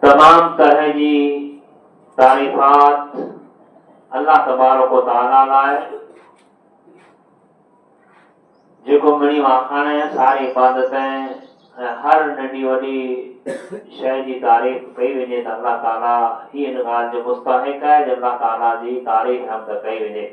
तमाम तरह जी तारीफात अल्लाह तबारक व तआला लाए जेको मिणी वाखाणे सारी इबादतें हर नंढी वॾी शइ जी तारीफ़ कई वञे त अल्लाह ताला ही इन ॻाल्हि जो मुस्तहिक़ आहे जो अल्लाह ताला जी तारीफ़ हमद कई वञे।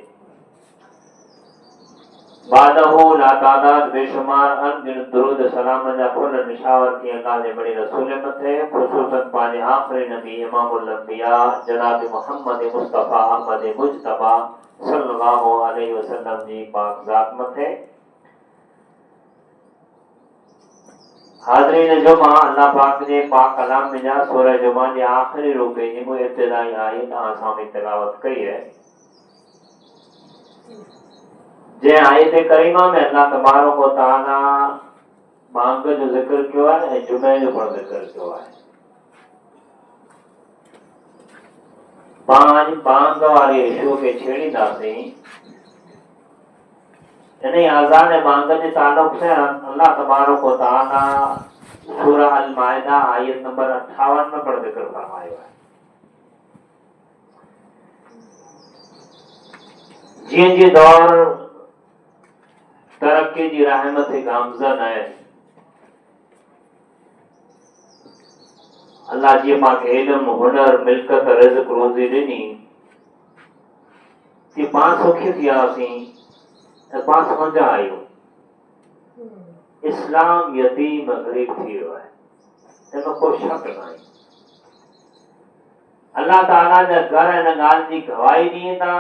बादहू लातादाद बेशुमार अनगिनत दुरूद सलाम जा फुल निशावर थी अल्लाह जे बड़े रसूल मथे ख़ुसूसन पंहिंजे आख़िरी नबी इमामुल अंबिया जनाब मोहम्मद मुस्तफ़ा अहमद मुजतबा सल्लल्लाहु अलैहि वसल्लम जी पाक ज़ात मथे। हाज़रीन जुमा अल्लाह पाक जे पाक कलाम में जा सूरह जुमा जे आख़िरी रुके जी को इब्तिदाई आयत सामने तिलावत कई है। जे आयत करीमा में अल्लाह तबारक व तआला बांग जो जिक्र कियो है ऐं जुमे जो पण जिक्र कियो है। पांच बांग वाले इशू के छेड़ींदासीं। इन आज़ान बांग जे ताल्लुक से अल्लाह तबारक व तआला सूरह अल माइदा आयत नंबर 58 में पण जिक्र फरमायो है। जीअं जी दौर तरक्की जी राह मथे गामज़न है। अल्लाह जी मांखे इल्म हुनर मिल्कत रिज़्क़ रोज़ी ॾिनी कि पाण सुखी थी वियासीं ऐं पाण समझ आहियूं इस्लाम यतीम ग़रीब थी वियो आहे, हिन को शक न आहे। अल्लाह ताला जा घर हिन ॻाल्हि जी गवाही ॾींदा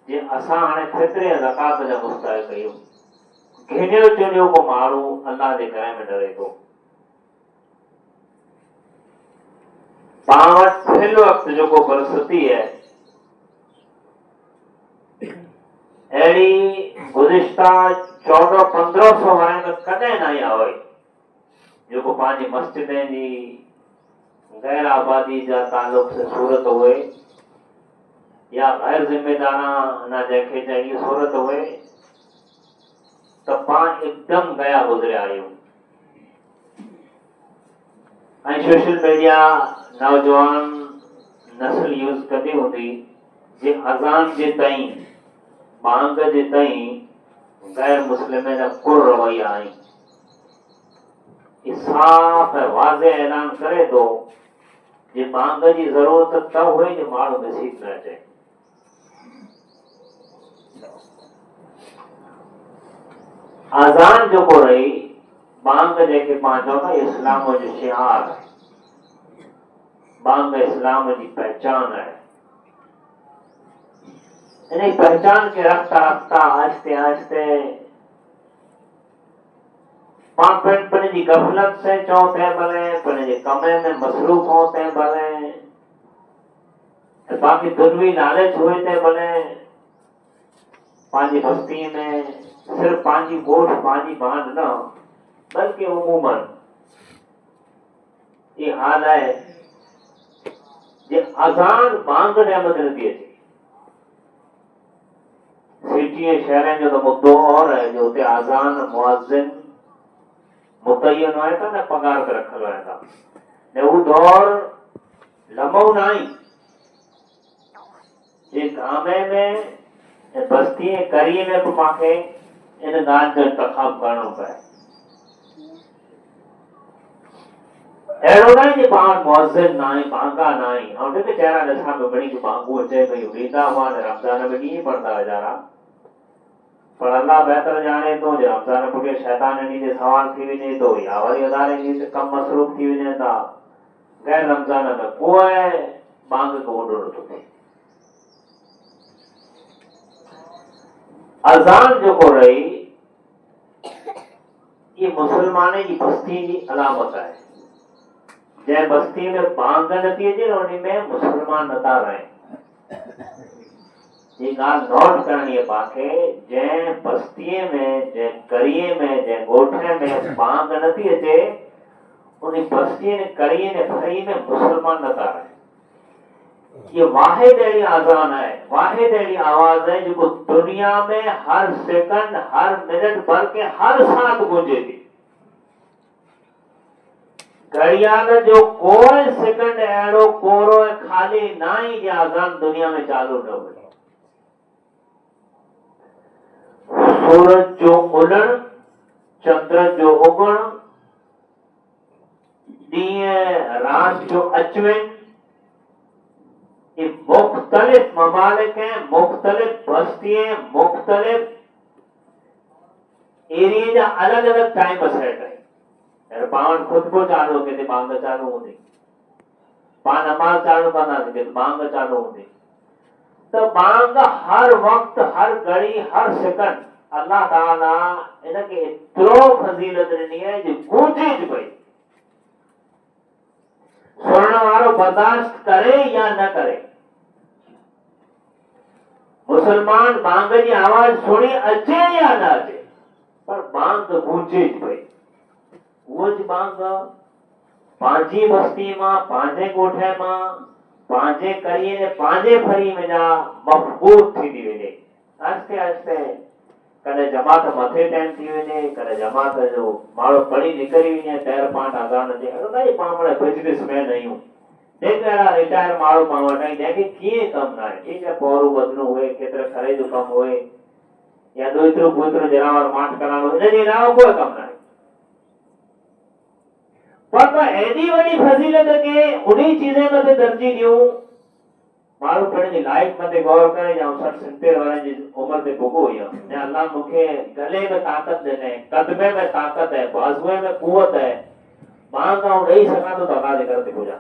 जे असां हाणे फित्रे ज़कात जा मुस्तहिक़ आहियूं। घिनियो चुनियो को माण्हू अल्लाह जे घर में डरे थो। पाण वटि फिल वक़्तु जेको परिस्थिति है अहिड़ी गुज़िश्ता 1400-1500 वरनि में कॾहिं न आई आहे जेको पंहिंजी मस्जिदनि जी गैर आबादी जा ताल्लुक से सूरत हुए या गैर जिम्मेदाराना जंहिंखे अहिड़ी सूरत हुए त पाण हिकदमि गया गुज़रिया आहियूं। ऐं सोशल मीडिया नौजवान नस्ल यूज़ कंदी हूंदी जे अज़ान जे ताईं बांग जे ताईं गैर मुस्लिम जा कुर रवैया आहिनि। साफ़ ऐं वाज़े ऐलान करे थो जे बांग जी ज़रूरत त हुए जो माण्हू मस्जिद न अचे। अज़ान जेको रही बांग जेके पाण चवंदा इस्लाम जो शिआर है। बांग इस्लाम की पहचान है। इन पहचान के रखता रखता आहिस्ते आहिस्ते पाण पंहिंजी गफ़लत से चओ तंहिं भले पंहिंजे कमे में मसरूफ़ हो तंहिं भले बाक़ी दुनवी लालच हुए तंहिं भले पंहिंजी बस्ती में सिर्फ पंहिंजी ॻोठ पंहिंजी बांध न बल्कि उमूमन ये हाल है जे अज़ान बांग रहमत नथी अचे। सिटी शहरनि जो तो मुद्दो और है जो उते अज़ान मुअज़्ज़िन मुतय्यन हुआ था न पगार पे रखल हुआ था ने वो दौर लम्हो न आई जे गामे में बस्ती करीअ में बि मूंखे इन ॻाल्हि जो इंतख़ाब करणो पए। अहिड़ो न आहे जे पाण मुअज़्ज़िन न आहे बांगा न आहे। ऐं ॾिस चहिरा ॾिसां पियो घणी बांगूं अचे पयूं वेंदा हुआ रमज़ान में ॾींहं पढ़ंदा वीचारा पर अल्लाह बहितर जाने थो जे रमज़ान पुठे शैतान ॾींहं ते सवाल थी वञे थो या वरी अदारे ॾींहं ते कम मसरूफ़ थी वञनि था गैर रमज़ान में पोइ बांग को वॾो नथो थिए। अज़ान जेको रही ये मुसलमान जी बस्ती की अलामत है। जंहिं बस्ती में बांग नथी अचे उन में मुसलमान नथा रहनि। ये ॻाल्हि नोट करणी है पाखे जंहिं बस्तीअ में जंहिं करीअ में जंहिं ॻोठे में बांग नथी अचे उन बस्तीअ करीअ ने फरी में मुसलमान नथा रहनि। ये वाहिद अहिड़ी आज़ान है, वाहिद अहिड़ी आवाज़ है जो दुनिया में हर सेकंड हर मिनट बल्कि हर साथ गूंजे थी। घड़ियाल जो कोई सेकंड अहिड़ो कोरो ऐं खाली न ई जे अज़ान दुनिया में चालू न हुजे। सूरज जो उलण, चंद्र जो उगण, ॾींहं रात जो अचवञ, ये मुख्तलिफ ममालिक हैं, मुख्तलिफ बस्ती हैं, मुख्तलिफ एरिया जा अलग अलग टाइम सेट है। पाण खुद को चालू के बांग चालू होंदी, पाण नमाज चालू कंदासीं के बांग चालू होंदी। तो बांग हर वक्त, हर घड़ी, हर सेकंड अल्लाह ताला इनके एतिरो फज़ीलत ॾिनी आहे जो गूंजे थी पई। सुणण वारो बर्दाश्त करे या न करे, मुसलमान बांग जी आवाज सुणी अचे या न अचे, पर बांग गूंजे थी पई। उहो ज बांग पंहिंजी बस्ती मां, पंहिंजे ॻोठे मां, पंहिंजे करीअ जे पंहिंजे फरी में जा मफ़बूत थींदी वञे। आहिस्ते आहिस्ते कॾहिं जमात मथे टाइम थी वञे, कॾहिं जमात जो माण्हू पढ़ी निकिरी वञे, तैर पाण अज़ान जे अड़े पाण बिजनेस मैन आहियूं, जेके अहिड़ा रिटायर माण्हू पाण वटि आहिनि जंहिंखे कीअं कमु न आहे, ठीक आहे, पौरूं बदिलूं हुए, केतिरे खरे जो कमु हुए, या ॾोहितरो ॿोहितरो जनावर माठ कराइणो, इन जे अलावा कोई कमु न आहे। पर एडी वडी फजीलत के उन्हीं चीजें मथे दर्जी ॾियूं, माण्हू पंहिंजी लाइफ मथे गौर करे, या 60-70 वर्ष जी उम्र ते पुॻो हुयो, या अल्लाह मूंखे गले में ताक़त ॾिने, कदमे में ताक़त है, बाज़ूअ में कुवत है, मां गाउं ॾेई सघां थो त अल्लाह जे घर ते पुॼां।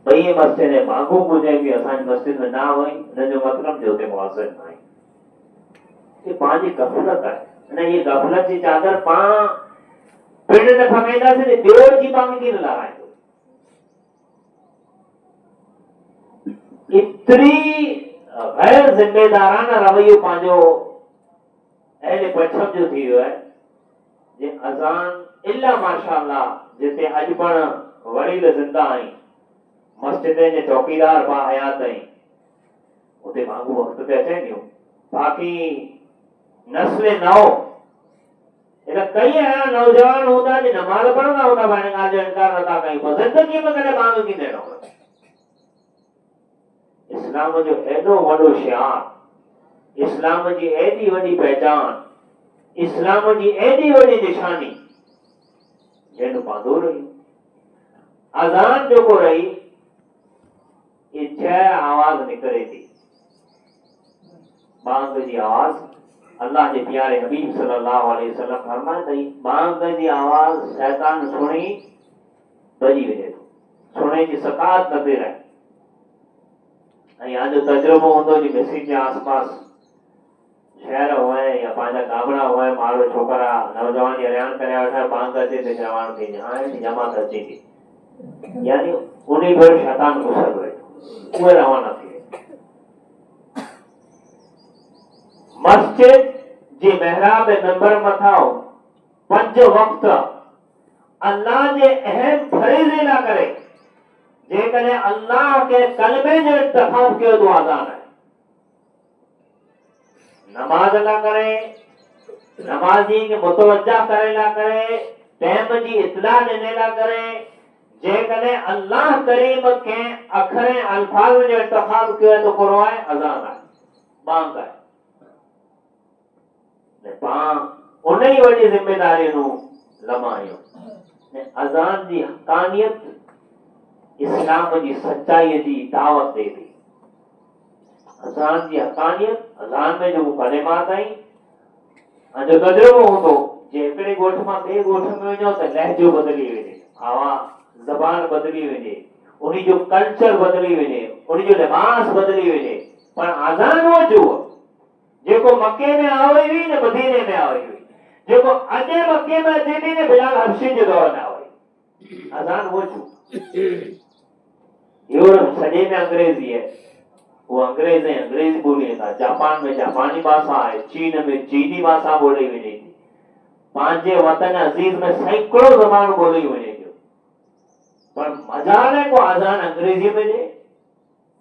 ॿई मस्जिद में मांगू पुॼे बि असांजी मस्जिद में न वई, हिन जो मतिलबु जो हुते मुआज़िन न आहे। ये पंहिंजी गफ़लत आहे। हिन ये गफ़लत जी चादर पाण पिंड न खमेंदासीं, ॿियो जी बांग कीअं लॻाईंदो। इतरी गैर जिम्मेदाराना रवैयो पंहिंजो अहिड़े पछम जो थी वियो आहे, जे अज़ान इल्ला माशाअल्लाह जिते अॼु पण वड़ील ज़िंदा आहिनि, मस्जिदे जे चौकीदार बा हयात आहिनि, उते वांगुरु वक़्त ते अचनि थियूं। बाक़ी नस्ल नओ एॾा कई अहिड़ा नौजवान हूंदा जो नमाज़ पढ़ंदा हूंदा, पाण ॻाल्हि जो इनकार नथा कयूं, पर ज़िंदगी में कॾहिं बांग कींदे न हुआ। इस्लाम जो एॾो वॾो शिआर, इस्लाम जी एॾी वॾी पहचान, इस्लाम जी एॾी वॾी निशानी जंहिंजो बांदो रही। अज़ान जेको रही, ये 6 आवाज़ निकिरे थी। बांग जी आवाज़, अल्लाह के प्यारे हबीब सल्लल्लाहु अलैहि वसल्लम फरमाए थई, बांग जी आवाज़ शैतान सुणी भॼी वञे थो, सुणे जी सकात न थी रहे। ऐं जो तजुर्बो हूंदो जी मिसिर जे आसपास शहर हुए या पंहिंजा गामड़ा हुए, माण्हू छोकरा नौजवान हैरान करे वेठा, बांग अचे त जवान थी हाणे जमात अचे थी, यानी उन्हीं पर शैतान घुसल वेठो, उहे रवाना थी। मस्जिद जी महराब नंबर मथां 5 वक्त अल्लाह जे अहम फरीज़े लाइ करे, जेकॾहिं अल्लाह के कलमे जो इंतखाब कयो तो अज़ान है। नमाज लाइ करे, नमाज़ी खे मुतवज्जा करे लाइ करे, टाइम जी इत्तला ॾिने लाइ करे, जेकॾहिं अल्लाह करीम के अखर अल्फाज जो इंतखाब कयो तो करो है अज़ान है, बांग है। पाण उन ही वॾी ज़िम्मेदारी लमायूं। अज़ान जी हक़ानियत इस्लाम जी सच्चाई जी दावत दे थी। अज़ान जी हक़ानियत, अज़ान में जो कलिमात आहिनि, जो तजुर्बो हूंदो, जे हिकिड़े ॻोठ मां ॿिए ॻोठ में वञो त लहजो बदिली वञे, आवाज़ ज़बान बदिली वञे, उन्ही जो कल्चर बदिली वञे, उन्ही जो लिबास बदिली वञे, पर अज़ान वो जो जेको मके में आई हुई न मदीने में आई हुई, जेको अॼु मके में अचे थी न बिलाल हबशी जे दौर में आई, अज़ान वो जो। यूरोप सॼे में अंग्रेजी है, वो अंग्रेज है, अंग्रेजी बोली था, जापान में जापानी भाषा है, चीन में चीनी भाषा बोली वञे थी, पंहिंजे वतन अज़ीज में सैकड़ों ज़बान बोली वञे थियूं, पर मजाल को अज़ान अंग्रेजी में जे।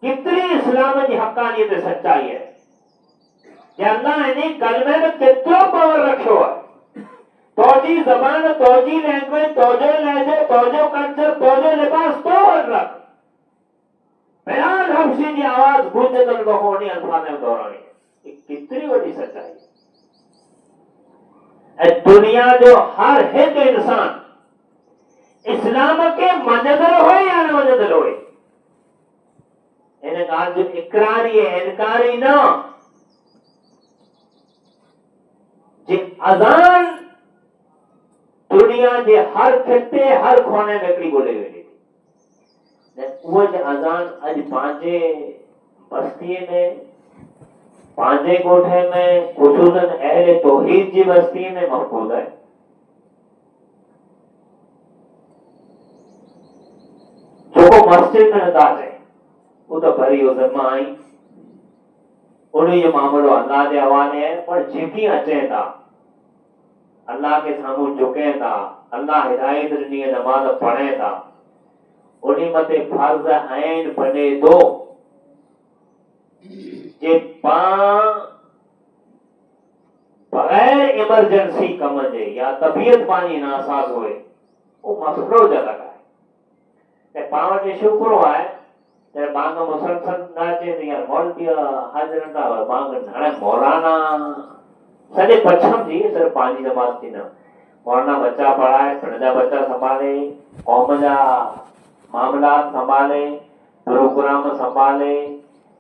कितनी इस्लाम जी हक़ानियत सच्चाई है, अल्लाह इन्हीं कलमे में केतिरो पावर रखियो है, तोजी जबान, तोजी लैंग्वेज, तोजो लहजे, तोजो कल्चर, तोजो लिबास, तो रख बयान हफ्सी जी आवाज गूंजे तो लोगों अल्फाज में दोहरानी है। कितनी बड़ी सच्चाई है। दुनिया जो हर एक इंसान इस्लाम के मजदर हो या न मजदर हो, इन ॻाल्हि जो इकरारी है, इनकारी न। जे अजान दुनिया के हर खिते हर कोने में हिकिड़ी ॻोल्हे वेंदी थी। उहा जे अजान अॼु पंहिंजे बस्तीअ में, पंहिंजे ॻोठे में, ख़ुसूसन अहले तौहीद जी बस्तीअ में महफूज़ है। जेको मस्जिद में नथा चए वो तो भरी उज़मा आई, उन्हीं जो मामलो अल्लाह के हवाले है। पर जेकी अचनि था अल्लाह के सामू झुके था, अल्लाह हिदायत ॾिनी है, नमाज पढ़े था, उन्हीं मथे फर्ज़ आहिनि बने दो जे पां बगैर इमरजेंसी कम जे या तबीयत पानी नासाज़ हुए वो मसलो ज अलॻि आहे। पाण वटि शुक्र आहे त बांग मुसलसल न अचे यार मौलवी हाज़िर था बांग हाणे मौलाना सॼे पछम जी सिर्फ़ पंहिंजी नमाज़ थी न, मौलाना बच्चा पढ़ाए, नंढा बच्चा संभाले, कौम जा मामलात संभाले, प्रोग्राम संभाले,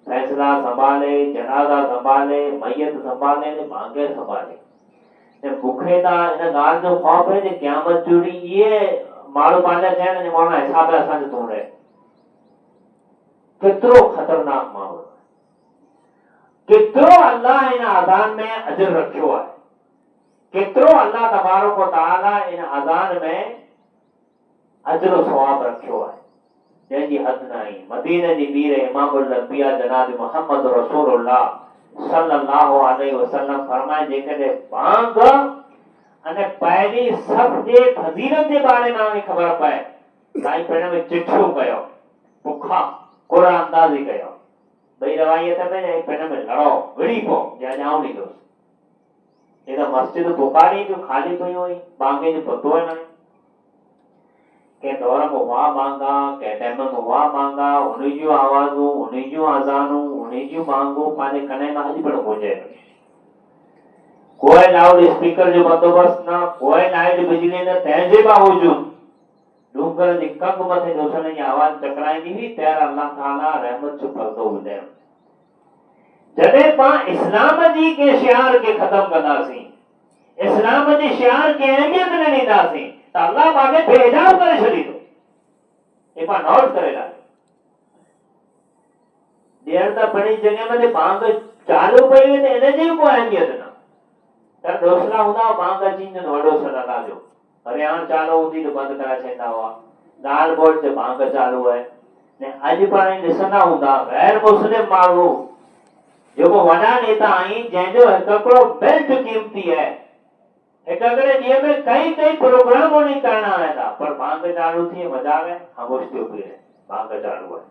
फैसला संभाले, जनाजा संभाले, मैयत संभाले, बांगे संभाले। मूंखे त इन ॻाल्हि जो ख़ौफ़ है कि क़यामत जो ॾींहुं इहे माण्हू पंहिंजा चवनि मौलाना हिसाब असांजो तूं रहे। केतिरो ख़तरनाक माहौल, केतिरो अल्लाह इन अज़ान में अजर रखियो आहे, केतिरो अल्लाह तबारक व तआला इन अज़ान में अजर सवाब रखियो आहे, जंहिंजी हद न आई। मदीने जी मीर इमामुल अंबिया जनाब मोहम्मद रसूलुल्लाह सल्लल्लाहु अलैहि वसल्लम फरमाए जेकॾहिं बांग अने पहली सफ़ जे फज़ीलत जे बारे में उन्हें ख़बर पए ताई पिण में चिठियूं कयो, बुखा क़ुर अंदाज़ी कयो, भई रवायत में ऐं पिण में लड़ो विड़ी पो या ॼाऊं ॾींदुसि। ये तो मस्जिद बुखारी जो खाली पई हुई, बांगे जो पतो है ना के दौर में वाह मांगा, के टाइम में वाह मांगा, उन्हीं जो आवाजूं, उन्हीं जो अज़ानूं, उन्हीं जो मांगो पाने कने में अॼु पिण हुजे। कोई लाउड स्पीकर जो बंदोबस्त न, कोई लाइट बिजली न, तंहिंजे बावजूद डूंगर जी कंग मथे दोसरनि जी आवाज टकराईंदी हुई, तैर अल्लाह ताला रहमत जो पर्दो ॿुधायो। जॾहिं पां इस्लाम जी के शियार के ख़त्म कंदासीं, इस्लाम जे शियार के अहमियत न ॾींदासीं त अल्लाह पाके बेहिजाब करे छॾींदो। ये पां नोट करे लाहियो। ॾियण त बड़ी जॻह में बांग चालू पई हुई त इन जी को अहमियत न, त डोसला हूंदा बांग अची वञनि वॾो सॾा जो, अरे हाणे चालू हूंदी त बंदि कराए छॾींदा हुआ। ॻाल्हि ॿोल ते बांग चालू आहे। ने अॼु पाण ॾिसंदा हूंदा गैर मुस्लिम माण्हू जेको वॾा नेता आहिनि जंहिंजो हिकिड़ो बेल्ट कीमती है, हिकिड़े ॾींहं में कई प्रोग्राम उन्हीं करणा आया था, पर बांग चालू थी मज़ाक है, ख़ामोश थी उभी रहे, बांग चालू है।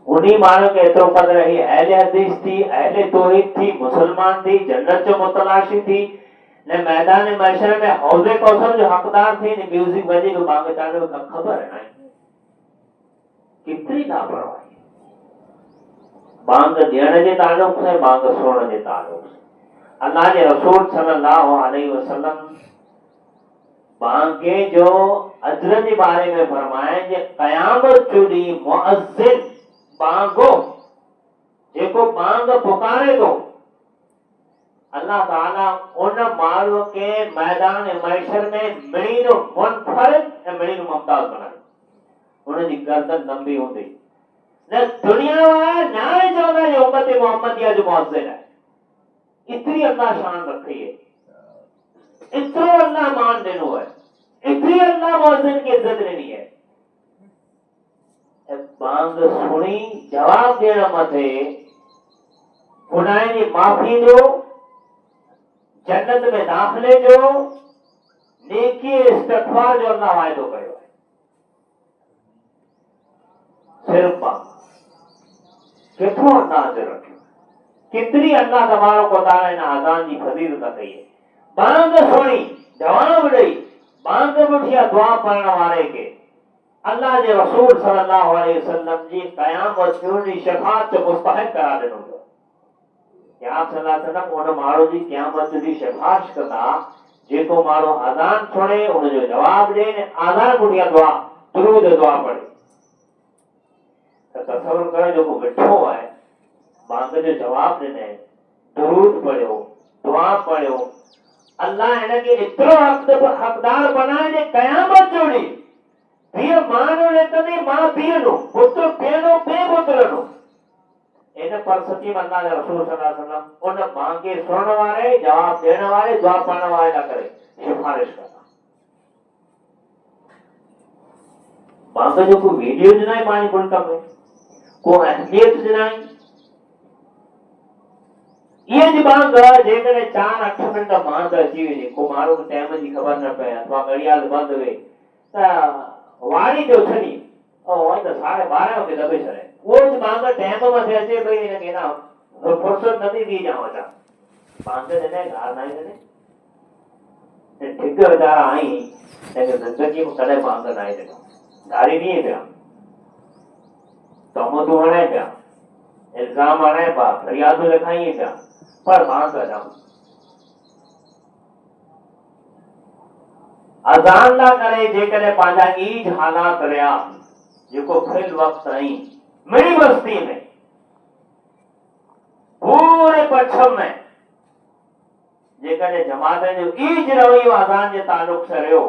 उन्हीं माण्हू खे एतिरो क़दर ही अहले हदीस थी, अहले तौहीद थी, मुसलमान थी, जन्नत जो मुतलाशी थी, ने मैदान महशर में हौज़े कौसर जो हकदार थी, ने म्यूजिक बजे जो बांग चालू का खबर है। कितनी लापरवाही बांग ॾियण जे ताल्लुक से, बांग सुणण जे ताल्लुक से। अल्लाह के रसूल सल्लल्लाहु अलैहि वसल्लम बांगे जो अजर के बारे में फरमाए जे क़यामत जो ॾींहुं मुअज्जिन बांगो जेको बांग पुकारे तो अल्लाह ताला उन माण्हू के मैदान महशर में मिणीनो मुनफरिद ऐं मिणीनो मुमताज बनाए, उनजी गर्दन लंबी हूंदी न, दुनिया वाला न्याय चवंदा जो उम्मत मोहम्मदिया जो मुअज्जिन है। इतनी अल्लाह शान रखी है, इतनो अल्लाह मान ॾिनो है, इतनी अल्लाह मुअज्जिन की इज्जत ॾिनी है। बांग सुणी जवाब ॾियण मथे गुनाह जी माफ़ी जो, जन्नत में दाखिले जो, नेकी इस्तग़फ़ार जो अल्लाह वाइदो कयो है। सिर्फ बांग केतिरो अल्लाह अजर रखियो, कितनी अल्लाह तबारक व तआला इन अज़ान जी फज़ीलत कई है। बांग सुणी जवाब ॾेई बांग बुठिया दुआ पढ़ण वारे के अल्लाह जे रसूल सल्लल्लाहु अलैहि वसल्लम जी क़यामत जी शफाअत मुस्तहिक करार ॾिनो वियो कि आप सल्लल्लाहु अलैहि वसल्लम उन माण्हू जी क़यामत जी सिफारिश कंदा जेको माण्हू अज़ान सुणे उन जो जवाब ॾे ने अज़ान बुठिया दुआ दुरूद दुआ पढ़े त तसव्वुर कयो जेको मिठो आहे बांग जो जवाब ॾिने दुरूद पढ़ियो दुआ पढ़ियो अल्लाह इनके एतिरो हक़दार बनाए जे क़यामत जो ॾींहुं धीअ मां नो लेतनी मां धीअ नो पुत्र पीउ पे पुत्र नो इन परिस्थिति में अल्लाह के रसूल सल्लल्लाहु अलैहि वसल्लम उन बांगे सुनण वारे जवाब ॾियण वारे दुआ पढ़ण वारे लाइ करे सिफारिश कंदा बांग जो को वीडियो ॾिनाई पंहिंजे मुल्क में को अहमियत ॾिनाई ये जी बांग जेकॾहिं 4-8 मिंट बांग अची वञे को माण्हू टाइम जी ख़बर न पए अथवा घड़ियाल बंदि हुए त वाणी जो छॾी ऐं त 12:30 वॻे दॿे छॾे उहो बांग टाइम मथे अचे पई हिनखे न फुर्सत नथी थी ॼाव छा बांग ॾिने ॻाल्हि न आहे ॾिने ठिक वीचारा आई हिनखे ज़िंदगी में कॾहिं बांग न आहे ॾिनो गारी ॾींहं पिया तहमतूं हणे पिया इल्ज़ाम हणे पिया फरियादूं लिखाइनि पिया पर बांग न अज़ान ला करे जेकॾहिं पंहिंजा ईज हालात रहिया जेको फिल वक़्त आई मिड़ी बस्ती में पूरे पछम में जेकॾहिं जमातनि जो ईज रवैयो अज़ान जे तालुक सां रहियो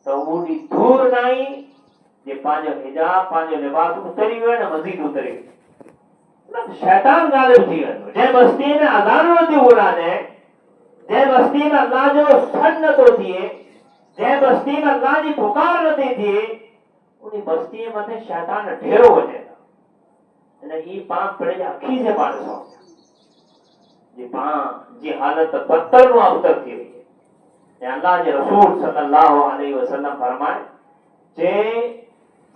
त उहो दूर न आई जे पंहिंजो हिजाब पंहिंजो लिबास उतरी वियो न मज़ीद उतरी वियो शैतान ग़ालिब थी वेंदो जंहिं बस्ती में अज़ान नथी घुराजे जंहिं बस्ती में अल्लाह जो सॾु नथो थिए जंहिं बस्ती में अल्लाह जी पुकार नथी थिए उन बस्ती मथे शैतान ढेरो वञे थो ही पाण पंहिंजी अखी से पाण ॾिसूं जी पाण जी हालत बदतर में अबतर थी वई है अल्लाह जे रसूल सल्लल्लाहु अलैहि वसल्लम फरमाए जे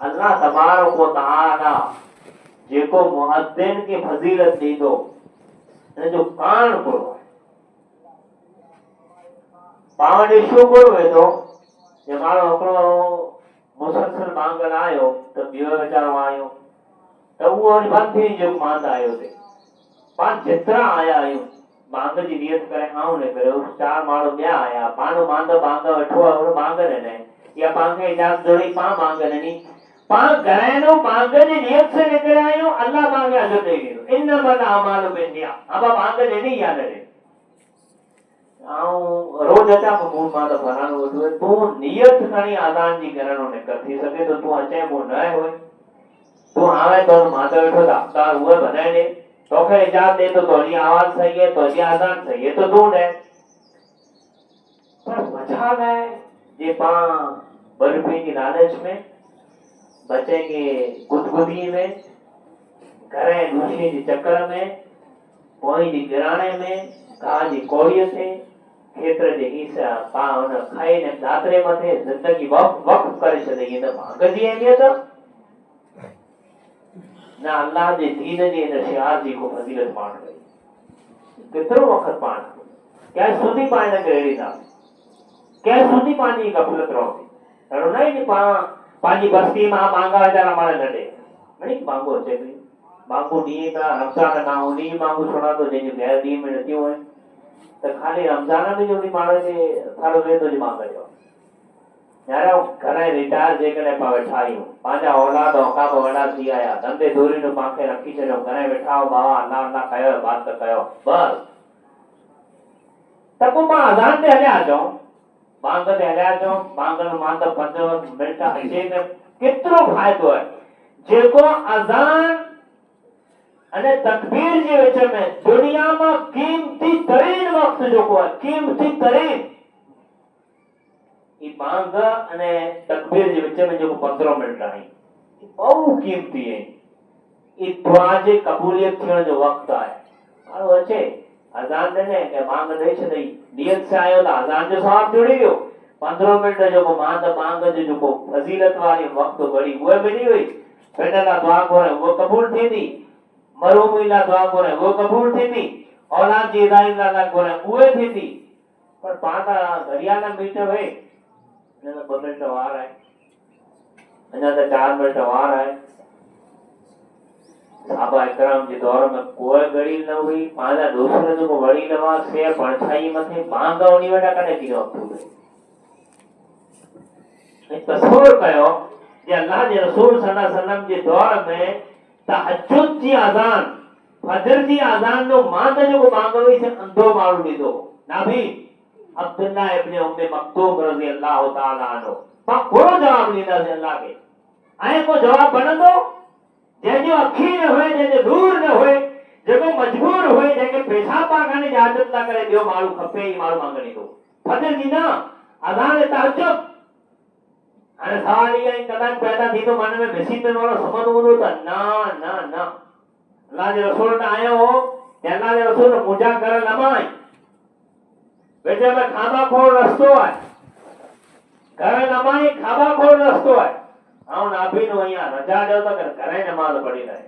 अल्लाह तबारक व तआला जेको मुअद्दिन के फजीलत दीदो इन जो कान करो पाण ॾिसो को वेठो जे माण्हू हिकिड़ो मुसलसल बांगल आयो त ॿियो वीचारो आयो त उहो वरी बंदि थी जो मांद आयो ते पाण जेतिरा आया आहियूं बांग जी नियत करे आऊं न करियो 4 माण्हू ॿिया आया पाण मांद बांग वेठो आहे उन बांग ॾिनई या पाण खे इजाज़त ॾिनी पाण बांग ॾिनी पाण घराइनो बांग जी नियत से निकिरिया आहियूं अल्लाह बांग अॼु ॾेई ॾींदो इन्नमल अमालु बिन्नियात अब बांग ॾिनी या न ॾिनी रोज अचा मूं मां त फलाणो वठो तूं नियत खणी अज़ान जी करणो निकर थी सघे तो तूं अचे मूं न होए तूं आवे तो मां त वेठो था अवतार उहे ॿधाए ॾे तोखे इजाज़त ॾे तो तुंहिंजी आवाज़ सही है तुंहिंजी अज़ान सही है तो तूं ॾे पर वजह है जे पाण बर्फी की लालच में बचेंगे गुदगुदी में घर ऐं दूसरी जे चक्कर में पोइ जी गिराणे में गाह जी कोड़ीअ ते खेत्र जे हिस्सा पाण हुन खाए ने दातरे मथे जिंदगी वक़्फ करे छॾे इन भाग जी अहमियत न अल्लाह जे दीन जी इन शिआर जी को फज़ीलत पाण कई केतिरो वक़्त पाण कंहिं सुधी पाण हिनखे अहिड़ी था कंहिं सुधी पंहिंजी गफ़लत रहंदी अहिड़ो न आहे कि पाण पंहिंजी बस्ती मां बांगा वीचारा माणे न ॾे घणी बांगो अचे पई बांगो ॾींहं का रमज़ान खां उन बांगू सुणा थो जंहिंजूं ग़ैर ॾींहं में नथियूं आहिनि त खाली रमज़ान में जो उन माण्हू जे थर वेह थो जी बांग जो यार घर रिटायर जेकॾहिं पाण वेठा आहियूं पंहिंजा औलाद औकाब वॾा थी आया धंधे दूरी में पाण रखी छॾियो घर वेठा हो बाबा अल्लाह अल्लाह कयो बात कयो बस त पोइ मां अज़ान ते हलिया अचूं बांग ते हलिया अचूं बांग मां त 5 मिंट अचे में केतिरो फ़ाइदो आहे जेको अज़ान अने तकबीर जे विच में दुनिया में कीमती तरीन वक्त जेको आहे कीमती तरीन ई बांग अने तकबीर जे विच में जेको 15 मिंट आहे बहु कीमती है ई दुआ जे कबूलियत थियण जो वक्त आहे माण्हू अचे अज़ान ॾिने के बांग ॾेई छॾई नियत से आयो त अज़ान जो सवाब जुड़ी वियो 15 मिंट जेको मां त बांग जो जेको फज़ीलत वारी वक्त घड़ी उहे मिली वई पिण लाइ दुआ घुरे उहो क़बूल थींदी मरूमी लाइ दुआ घुरे उहो क़बूल थींदी औलाद जी हिदायत लाइ घुरे उहे थींदी पर पाता घड़ियाला मीटर है ने तो 2 मिनट वार है अञा तो 4 मिनट वार है। साहबा इकराम जे दौर में कोई घड़ी न हुई पांजा दूसरे जो घड़ी लवा से परछाई मथे बांगा उनी वटा कने थी वक्त तस्वीर कयो जे अल्लाह जे रसूल सल्लल्लाहु अलैहि वसल्लम जे दौर में तहज्जुद जी अजान फजर जी अजान नो मां जो बांग हुई से अंधो मारू दीदो नाभी अब्दुल्ला इब्न उम्मे मक्तूम रजी अल्लाह ताला अन्हु पा कोड़ो जवाब लींदा से अल्लाह के आए को जवाब बनंदो जेजो अखी न होए जेजो दूर न होए जेको मजबूर होए जेके पेशाब पाखाने जी आदत ना करे बियो मारू खपे ई मारू मांगणी तो फजर जी ना अजान तहज्जुद अरे सवाल ये कदाच पैदा थी तो मन में बेसी में वाला समझ हूंदो त ना ना ना अल्लाह जे रसूल ने आयो हो अल्लाह जे रसूल मुजा कर लमाई बेटे में खाबा खोड़ रस्तो है घर नमाई खाबा खोड़ रस्तो है आउ नाभी नो अहिया रजा दो तो घरे नमाज पढ़ी रहे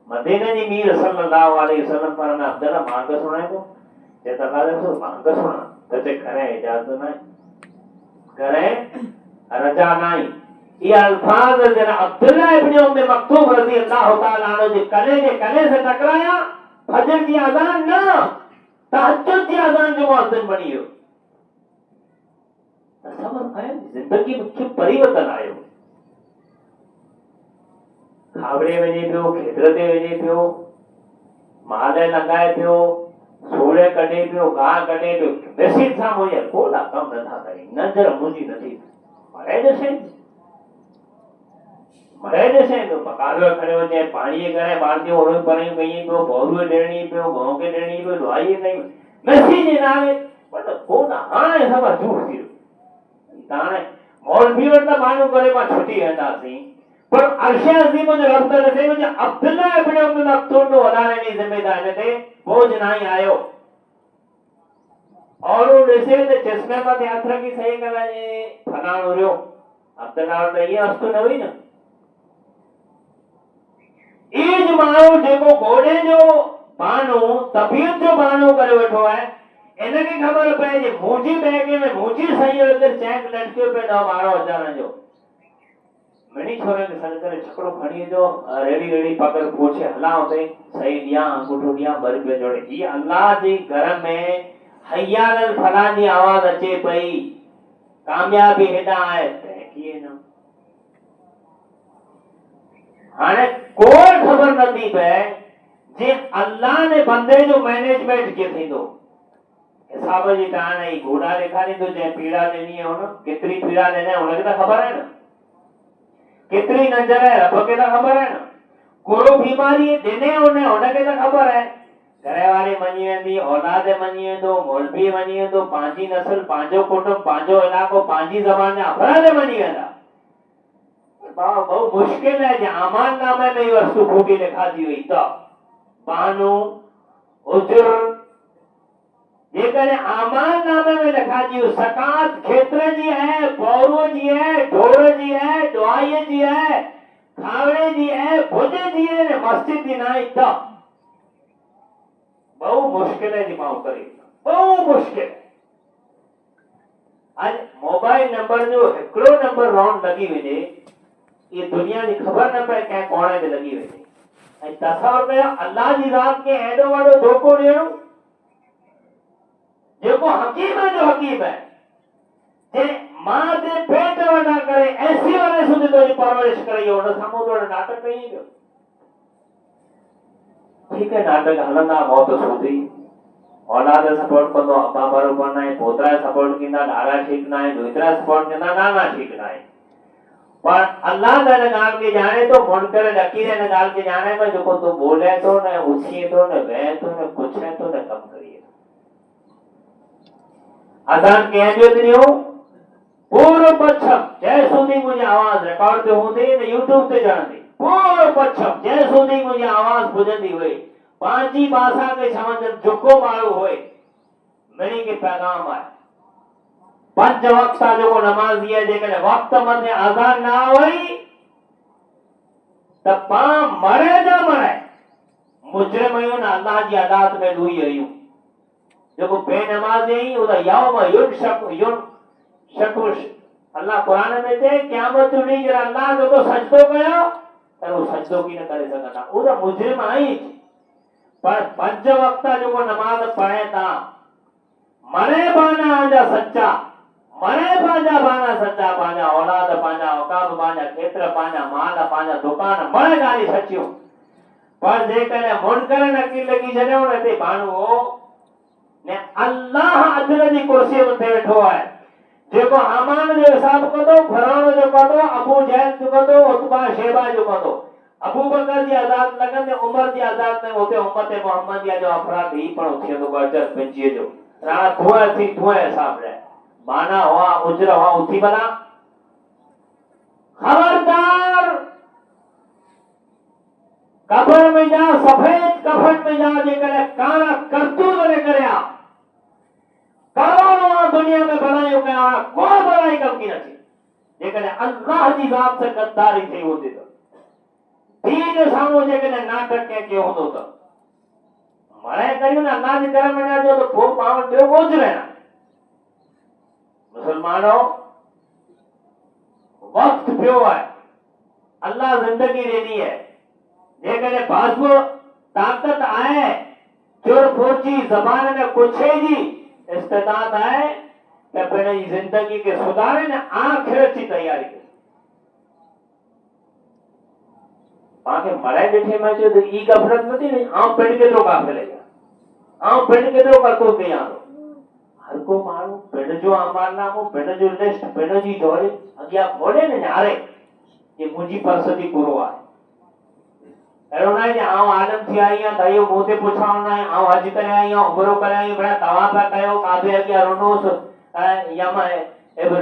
मदीने जी मीर सल्लल्लाहु अलैहि वसल्लम पर ने अब्दुल्ला मांग सुनाए को जे अल्लाह जे रसूल मांग सुना तो ते घरे इजाजत नहीं घरे रजा नहीं ये अल्फाज जना अब्दुल्ला इब्न उम्मे मक्तूम रजी अल्लाह ताला अन्हु जे कले से टकराया फजर की अजान ना तहज्जुद की अजान जो मुअज्जिन बनी हो समझ आया जिंदगी में क्यों परिवर्तन आयो खावड़े वञे पियो खेतर ते वञे पियो माल लॻाए पियो सूड़े कढे पियो गाह कढे पियो मैसेज साम्हूं यार कोड़ा कम नथा करी नज़र मुंहिंजी नथी मरे जैसे तो पकारो खड़े हो जाए पानी करे बाल्टी और परे कहीं तो बहुए डेणी पे भौंके डेणी पे दवाई नहीं मैसेज ना आवे पर कोना हाने सब झूठ थी ताने मौलवी वटा मानो करे मा छुट्टी हटासी पर अर्शे अजीम जो रब ने से मुझे अब्दुल्ला इब्न उम्मे मक्तूम नो वदाने नी जिम्मेदारी थे बोझ नहीं आयो और वो जैसे ने चश्मे में यात्रा की सही कला ये फलाणो रयो अब्दुल्ला तो ये वस्तु न हुई ना ईज माण्हू जेको घोड़े जो बानो तबीयत जो बानो करे वेठो है इनके खबर पए जे मुंहिंजी बैग में मुंहिंजी सही अंदर चेक लटकियो पे 10-12 जो मनी छोरे के संग करे छकड़ो खणी जो रेडी पकड़ पूछे हलाओ ते सही दिया अंगूठो दिया बर पे जोड़े ये अल्लाह जी घर में हय्याल फला जी आवाज अचे पई कामयाबी हेडा आए किए न हाने कोई खबर नथी पए जे अल्लाह ने बंदे जो मैनेजमेंट के थींदो हिसाब जी ताने ई घोड़ा ॾेखारी तो जे पीड़ा देनी है न केतरी पीड़ा देने उनके तो खबर है ना केतरी नजर है रब के तो खबर है ना कोई बीमारी देने उनके तो खबर है घरे वाले मनी वेंदी औलाद मनी वेंदो मौलवी मनी वेंदो पांजी नस्ल पांजो कुटुंब पांजो इलाको पांजी ज़बान जा अफराद मनी वेंदा बहुत मुश्किल है जे आमान नामे में ये वस्तु खूबी लिखा दी हुई तो बानो उजर ये करे आमान नामे में लिखा दी हुई सकात क्षेत्र जी है पौरो जी है ढोर जी है दुआई जी है खावड़े जी है भुजे जी है ने मस्जिद जी ना तो बहु मुश्किल है जी पाऊ करे बहु मुश्किल आज मोबाइल नंबर जो हिकड़ो नंबर राउंड लगी वजे ये दुनिया की खबर न पए कंहिं कोने में लगी वजे ऐं तसवर कयो अल्लाह जी रात के एडो वडो धोखो ॾियणो जेको हकीम जो हकीम है जे मां जे पेट वडा करे ऐसी वाले सुध तो परवरिश करे उन सामू तो नाटक कई पियो ठीक है नाटक हलंदा मौत सूदी औलाद सपोर्ट कंदो अब्बा बरोबर ना पोतरा सपोर्ट किंदा ॾाढा ठीक ना है दोतरा सपोर्ट किंदा नाना ठीक ना है पर अल्लाह ने गाल के जाने तो मुनकर नकीर ने गाल के जाने में जो को तो बोले तो न उछिए तो न वे तो न कुछ है तो न कम करिए अजान कह जो दियो पूर्व पश्चिम जय सुधी मुझे आवाज रिकॉर्ड पे होंदी ने यूट्यूब पे जाने पूर्व पश्चिम जय सुधी मुझे आवाज बुझंदी हुई पांची भाषा के समझ झुको मारू होए मनी के पैगाम आए पंज वक्त जो नमाज़ी है जेकॾहिं वक्त मथे अज़ान ना हुई त पां मरे न मरे मुजरिम आहियूं न अल्लाह जी अदालत में ॾुही आहियूं जो बेनमाज़ी उदा यौम युनशक़ु अल्लाह कुरान में चए क़यामत जो ॾींहुं जॾहिं अल्लाह जो तो सजदो कयो त उहो सजदो की न करे सघंदा उदा मुजरिम आई पर 5 वक्त जो नमाज पढ़े था मरे बाना आजा सच्चा मरे पांजा बाना सच्चा पांजा औलाद पांजा औकाब पांजा खेत्र पांजा माल पांजा दुकान मरे गाली सच्चियूं पर जेकॾहिं मुनकर नकी लगी छॾियो न ते माण्हू ने अल्लाह अदल जी कुर्सी मथे वेठो आहे जेको हामान जो हिसाब कंदो फरौन जो कंदो अबू जहल जो कंदो उतबा शेबा जो कंदो अबू बकर जी आजाद लगंदे उमर जी आजाद में होते उम्मत मोहम्मदिया जो अफराद ही पण थियंदो अजर पंजीअ जो राणा धुआ हिसाब रे माना हुआ उजर हुआ उथी बना खबरदार कफन में जा सफेद कफन में जा जेकॾहिं कारा करतूत ने करया करोड़ों दुनिया में भलाइयूं कया को भलाई कम की नथी जेकॾहिं अल्लाह जी ज़ात से गद्दारी थी हूंदी त दीन साम्हूं जेकॾहिं नाटक कंहिं कयो हूंदो त मरे कयूं न अल्लाह जे घर में न जो त पोइ पाण ॿियो गुज़रे न मुसलमानों वक्त पियो है अल्लाह जिंदगी देनी है जेकॾहिं बाज़ु ताकत आए चुर फुर्ची ज़बान में कुछे जी इस्तेदाद आए त पंहिंजी जिंदगी के सुधारे न आखिरत जी तैयारी करे पाके मरे ॾिठे में चयो त ई गफ़लत नथी नी आउं पिण केतिरो गाफ़िल आहियां आउं पिण केतिरो करतो कयां हर को माण्हू पिण जो अमालनामो पिण जो लिस्ट पिण जी दौरे अॻियां खोले न न्यारे कि मुंहिंजी परसती पूरो आहे अहिड़ो न आहे कि आउं आलम थी आई आहियां त इहो मूं ते पुछणो न आहे आउं हज करे आई आहियां उमरो करे आई भेण तव्हां पिया कयो काबे अॻियां रुनोसि ऐं यम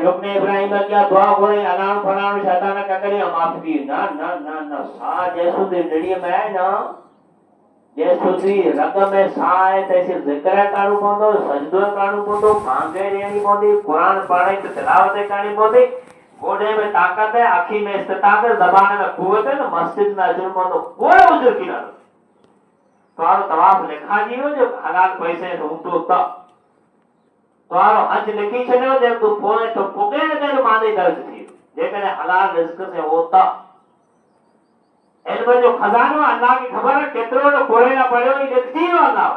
रुकने इब्राहिम अॻियां दुआ घुरी अलाण फलाण शैतान ककरी माफ़ी थी न न न न सा जैसो दे डड़ीअ में आहे न जैसो दी रग में सा आहे तैसे ज़िक्र करणो पवंदो सजदो करणो पवंदो मांगे ॾियणी पवंदी क़ुरान पढ़ाई त तिलावत करणी पवंदी गोडे में ताकत है आँखी में इस्तिताब है ज़बान में कुव्वत है न मस्जिद में अचणो पवंदो कोई उज़र की न तव्हांजो तवाफ़ लिखाइजी वियो जो हलाल पैसे हूंदो त तव्हांजो हज लिखी छॾियो जे तूं पोइ तो पुगे न तेरो मांदे दर्ज थी जेकॾहिं हलाल रिज़्क़ से हो त इल्म जो खजानो अल्लाह की खबर है केतिरो न कोरेला पढ़ियो ई लिखजी वियो अल्लाह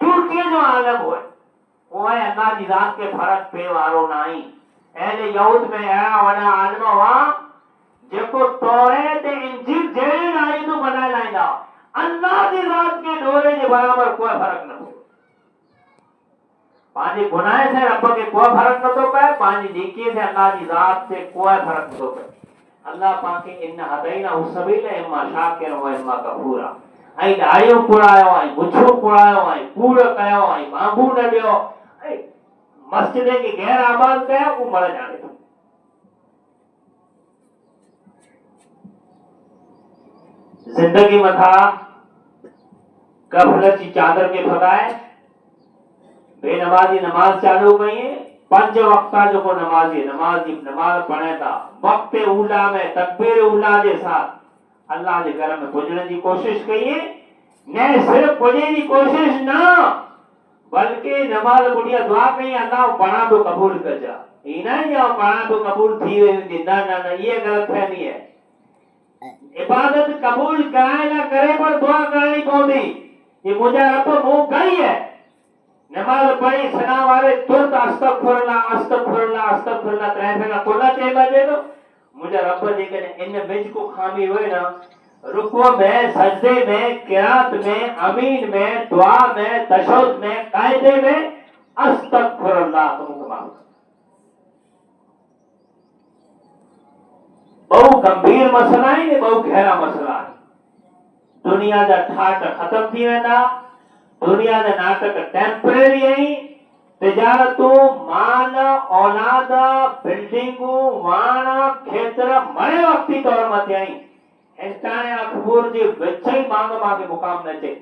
टूटीअ जो आलम हुए उहे अल्लाह जी ज़ात के फ़र्क़ पे वारो न आई अहले यहूद में अहिड़ा वॾा आलिम हुआ जेको तौरेत इंजील जहिड़ियूं आयतूं बनाए लाईंदा अल्लाह जी ज़ात के डोरे जे बराबर कोई फ़र्क़ न हुयो पंहिंजे गुनाह से रब के कोई फ़र्क़ नथो पए पंहिंजी नेकीअ से अल्लाह जी ज़ात से कोई फ़र्क़ नथो पए अल्लाह पाके इन हदैना सबील इम्मा शाकिर व इम्मा कफूरा ऐं ॾाढ़ियूं कुड़ायो ऐं मुछूं कुड़ायो ऐं कूड़ कयो ऐं मांगू न ॾियो ऐं मस्जिद की गैर आबाद कया वो मर जाने थो जिंदगी मथा गफलत की चादर के भगाए बेनमाजी नमाज चालू कई 5 वक्त जो को नमाज पढ़े था वक्त उला में तकबीर उला के साथ अल्लाह के घर में पुजने की कोशिश करिए न सिर्फ पुजने की कोशिश ना बल्कि नमाज बुढ़िया दुआ कई अल्लाह पढ़ा तो कबूल कर जा इना या पढ़ा तो कबूल थी वे ना ना ना ये गलत फहमी है इबादत कबूल कराए ना करे पर दुआ करनी पौंदी ये मुझे रब मुंह कई है नमाज पढ़ी सना वाले तुरंत अस्तगफिरुल्लाह अस्तगफिरुल्लाह अस्तगफिरुल्लाह तरेफे कोला चे बजे तो मुझे रब जे के इन बिज को खामी हुए ना रुको में सजदे में किरात में अमीन में दुआ में तशहुद में कायदे में अस्तगफिरुल्लाह तुमको माफ बहु गंभीर मसला है ने बहु गहरा मसला है दुनिया जा ठाट खत्म थी वेंदा दुनिया के नाटक टेम्परेरी आई तिजारतू माल औलाद बिल्डिंगू वाण खेत्र मरे वक्ती तौर मथे आई हिंदुस्तान अखबूर जी विचई मांग मांगे मुकाम न चे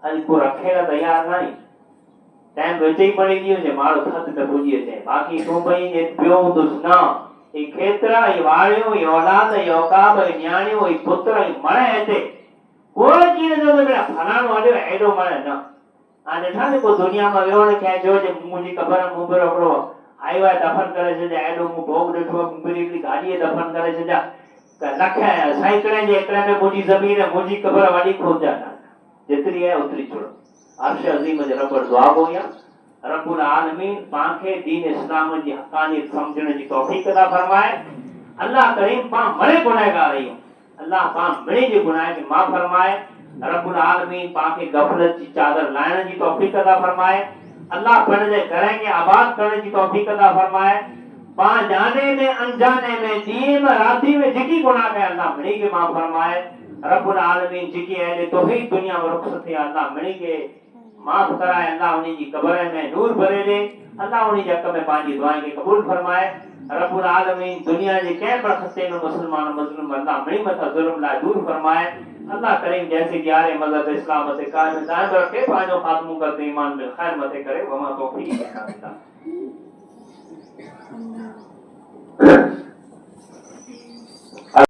अज को रखे तैयार नहीं टाइम विचई पड़ी दियो जे मारो थत पे पुजी अचे बाकी तू भई जे पियो दुस ना ई खेत्र ई वाड़ियो ई औलाद ई औकाब ई न्याणियो ई पुत्र ई मरे अचे कोई चीज जो मेरा फलाणो आयो एडो मरे न आ ॾिठा जेको दुनिया में वियो न कंहिं जो जे मुंहिंजी क़बर मुंबर हिकिड़ो आयो आहे दफ़न करे छॾिया एॾो मूं भोग ॾिठो मुंबरी हिकिड़ी गाॾीअ दफ़न करे छॾिया त लख सैकड़े जे एकड़े में मुंहिंजी ज़मीन मुंहिंजी क़बर वॾी खोजा जेतिरी आहे ओतिरी छुड़ो अर्श अज़ीम जे रब दुआ गोया रब्बुल आलमीन पांखे दीन इस्लाम जी हक़ानियत समझण जी तौफीक अता फरमाए। अल्लाह करीम पां मरे गुनहगार आहियूं अल्लाह पां मिणे जे गुनाह खे माफ़ फरमाए। रब्बुल आलमीन पांखे गफ़लत जी चादर लाइण जी तौफीक अता फरमाए। अल्लाह पंहिंजे घर खे आबाद करण जी तौफीक अता फरमाए। पां जाने में अनजाने में ॾींहं में राति में जेकी गुनाह कया अल्लाह मिणे खे माफ़ फरमाए। रब्बुल आलमीन जेकी अहले तौहीद दुनिया में रुख़्सत थिया अल्लाह मिणे खे माफ़ कराए। अल्लाह उन्हीं की कब्र में नूर भरे दे। अल्लाह उन्हीं जे हक़ में पंहिंजी दुआएं खे क़बूल फरमाए। रब्बुल आलमीन दुनिया जे कंहिं बि खते में मुसलमान मज़लूम अल्लाह मिणी मथां ज़ुल्म लाइ दूर फरमाए। अल्लाह करीम जैसे कि यारे मज़हब इस्लाम से कायम दायम रखे पांचो खात्मो करते ईमान बिल खैर मथे करे वमा तौफीक इल्ला बिल्लाह।